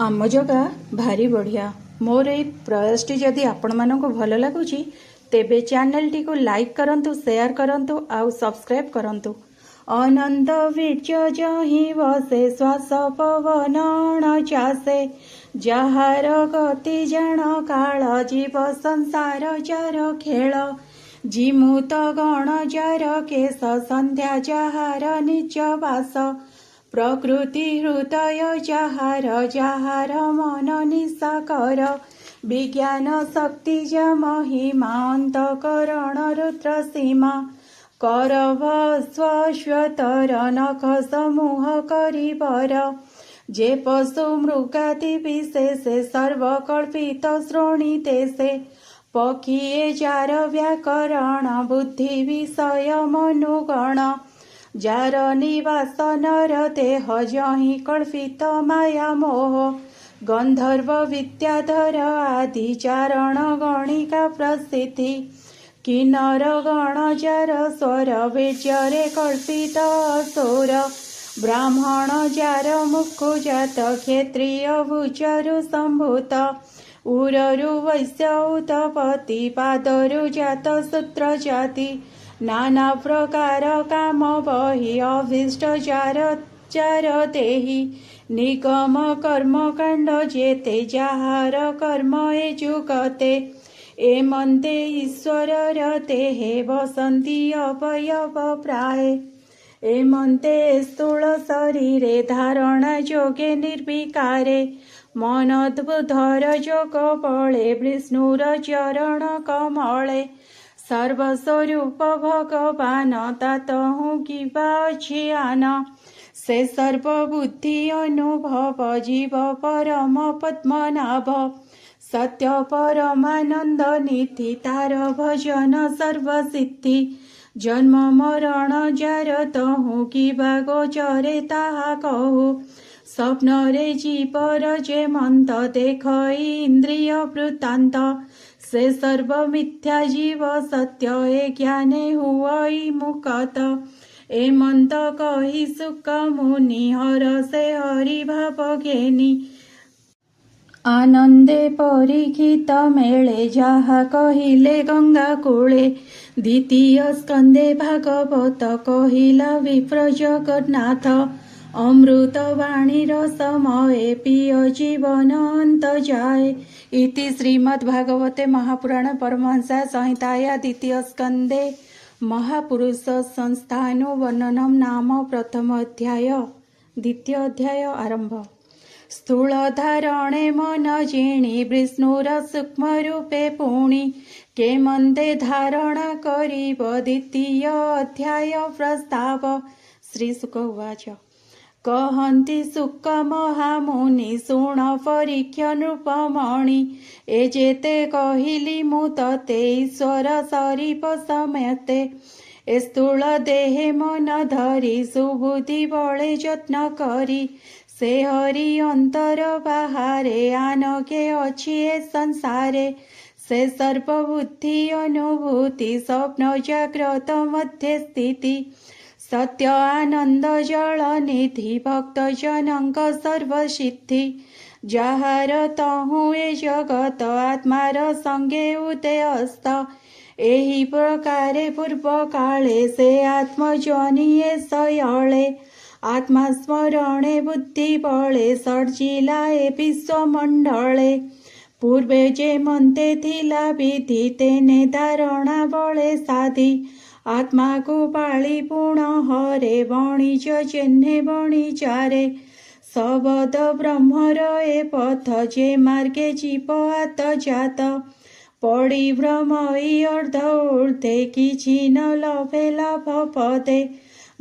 आम जगह भारी बढ़िया। मोर ए प्रयासटी जदि आपण मानक भल लगुची तेबे चैनल टी को लाइक करंतु, शेयर करंतु आउ सब्सक्राइब करंतु। अनंत वीर्य जहि बसे श्वास पवन चासे जहार गति जन काल जीव संसार जार खेल जिमुत गण जार केश संध्या जहार निज वास प्रकृति हृदय जहार जहार मन निसाकर विज्ञान शक्ति ज महिमा अंतकरण रुद्र सीमा करभ स्वश्वतर नख समूह करिबर जे पशु मृगादि विशेषे सर्वकल्पित श्रोणीते से पक्षीए जार व्याकरण बुद्धि विषय मनुगण जार निवास नर देह जहि कल्पित माया मोह गंधर्व विद्याधर आदि चारण गणिका प्रसिद्धि किन्नर गण जार स्वर वीर्यरे कल्पित असुर ब्राह्मण जार मुखु जात क्षेत्रीय भुजरु संभूत उररु वैश्य उत्पत्ति पादरु जात सूत्र जाति नाना प्रकार काम बहि अभीष्ट जार चार देहि निगम कर्म कांड जेते जहार कर्म ए जुगते एमंते ईश्वर रते हे बसंती अवयव प्राय एमंते स्थूल शरीरे धारणा जोगे निर्विकारे मनोद्बुधर जोग बले विष्णुर चरण कमले सर्वस्वरूप भगवान तातहु किबा अछि आन से सर्वबुद्धि अनुभव जीव परम पद्मनाभ सत्य परमानंद निधि तार भजन सर्वसिद्धि जन्म मरण जार तहु किबा गोचरे ताहा कहु स्वप्न रे जीवर जे मंत देख इंद्रिय वृत्तांत से सर्व मिथ्या जीव सत्य ए ज्ञाने हुई मुकत ए मंत कही सुख मुनि हर से हरि भाव घेनी आनंदे परीक्षित मेले जहा कहिले गंगा कूले द्वितीय स्कंदे भागवत कहिला विप्र जगन्नाथ अमृत वाणी रसमये पिय जीवन अंत जाए इति श्रीमद्भागवते महापुराण परमहंसा संहिताया द्वितीय स्कंदे महापुरुष संस्थानुवर्णनम नाम प्रथम अध्याय। द्वितीय अध्याय आरंभ। स्थूल धारणे मन जिणी विष्णुर सूक्ष्म रूपे पुणी के मंदे धारणा करिब द्वितीय अध्याय प्रस्ताव। श्री शुक उवाच कहन्ति सुख महामुनि शुण परीक्ष नृपमणि ए जेते कहिली मु तते ईश्वर सरीप समेते ए स्थूल देहे मन धरी सुबुद्धि बळे यत्न करी से हरि अंतर बाहारे आनके अछि ए संसारे से सर्वबुद्धि अनुभूति स्वप्न जाग्रत मध्य स्थिति सत्य आनंद जल निधि भक्त जनक सर्वसिद्धि जहार तहु ए जगत आत्मार संगे उदय अस्त एहि प्रकारे पूर्व काले से आत्मजनिये सयळे आत्मा स्मरणे बुद्धि बळे सर्जिला ए विश्वमंडले पूर्वे जे मंते थिला विधि तेने धारणा बळे साधी आत्मा को पाळी पुण हरे वणिज जेन्हे वणिजारे सबद ब्रह्मर ए पथ जे मार्गे जीव आत जात पड़ी भ्रमई अर्ध ऊर्ध्वे किछि न लभे लाभ पदे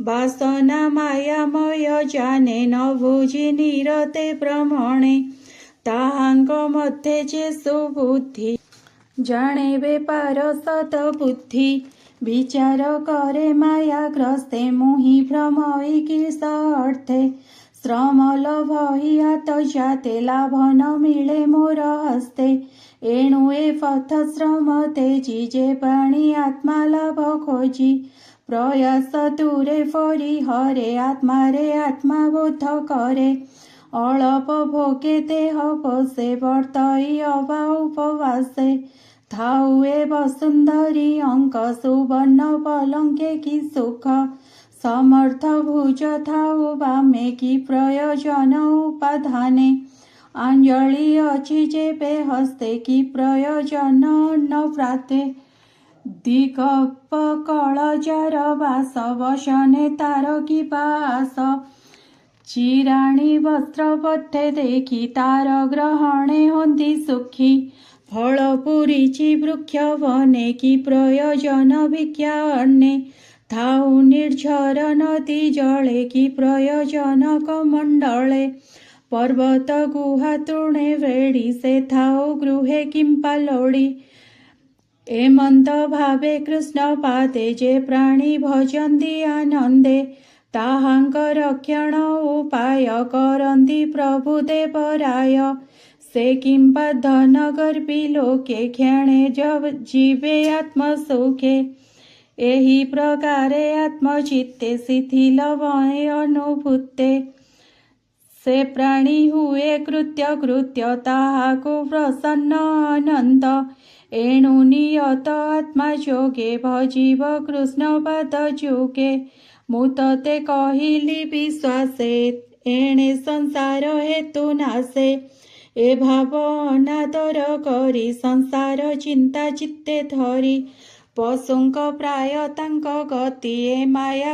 वासना मायामय जाने न बुझि निरते भ्रमणे ताहांग मध्ये जे सुबुद्धि जाने बेपार सत बुद्धि विचार करे माया ग्रस्ते मुहि भ्रमई किस अर्थे श्रम लभई हात जाते लाभ न मिले मोर हस्ते एणु ए पथ श्रम तेजी जे पाणी आत्मा लाभ खोजी प्रयास दूरे फरी हरे आत्मा बोध करे ଅଳପ ଭୋଗେ ଦେହ ପୋଷେ ବର୍ତ୍ତଇ ଅବା ଉପବାସେ ଥାଉ ଏ ବସୁନ୍ଧରୀ ଅଙ୍କ ସୁବର୍ଣ୍ଣ ପଲଙ୍କେ କି ସୁଖ ସମର୍ଥ ଭୁଜ ଥାଉ ବାମେ କି ପ୍ରୟୋଜନ ଉପାଧାନେ ଅଞ୍ଜଳି ଅଛି ଯେବେ ହସ୍ତେ କି ପ୍ରୟୋଜନ ଅନ୍ନ ପ୍ରାତେ ଦିଗପ କଳଜାର ବାସ ବସନେ ତାର କି ବାସ ଚିରାଣୀ ବସ୍ତ୍ର ପଠେ ଦେଖି ତାର ଗ୍ରହଣେ ହନ୍ତି ସୁଖୀ ଫଳ ପୁରିଛି ବୃକ୍ଷ ବନେ କି ପ୍ରୟୋଜନ ଭିକ୍ଷା ଅନ୍ନେ ଥାଉ ନିର୍ଝର ନଦୀ ଜଳେ କି ପ୍ରୟୋଜନ କମଣ୍ଡଳେ ପର୍ବତ ଗୁହା ତୃଣେ ବେଡ଼ି ସେ ଥାଉ ଗୃହେ କିମ୍ପା ଲୋଡ଼ି ଏମନ୍ତ ଭାବେ କୃଷ୍ଣ ପାଦେ ଯେ ପ୍ରାଣୀ ଭଜନ୍ତି ଆନନ୍ଦେ ତାହାଙ୍କ ରକ୍ଷଣ ଉପାୟ କରନ୍ତି ପ୍ରଭୁ ଦେବରାୟ ସେ କିମ୍ପା ଧନ ଗର୍ବି ଲୋକେ କ୍ଷଣେ ଯିବେ ଆତ୍ମସୁଖେ ଏହି ପ୍ରକାରେ ଆତ୍ମଚିତ୍ତେ ଶିଥିଳ ଭଏ ଅନୁଭୂତେ ସେ ପ୍ରାଣୀ ହୁଏ କୃତ୍ୟ ତାହାକୁ ପ୍ରସନ୍ନ ଅନନ୍ତ ଏଣୁ ନିୟତ ଆତ୍ମା ଯୋଗେ ଭଜିବ କୃଷ୍ଣ ପାଦ ଯୁଗେ ମୁଁ ତତେ କହିଲି ବିଶ୍ୱାସେ ଏଣେ ସଂସାର ହେତୁ ନାଶେ ଏ ଭାବ ଅନାଦର କରି ସଂସାର ଚିନ୍ତା ଚିତ୍ତେ ଧରି ପଶୁଙ୍କ ପ୍ରାୟ ତାଙ୍କ ଗତି ଏ ମାୟା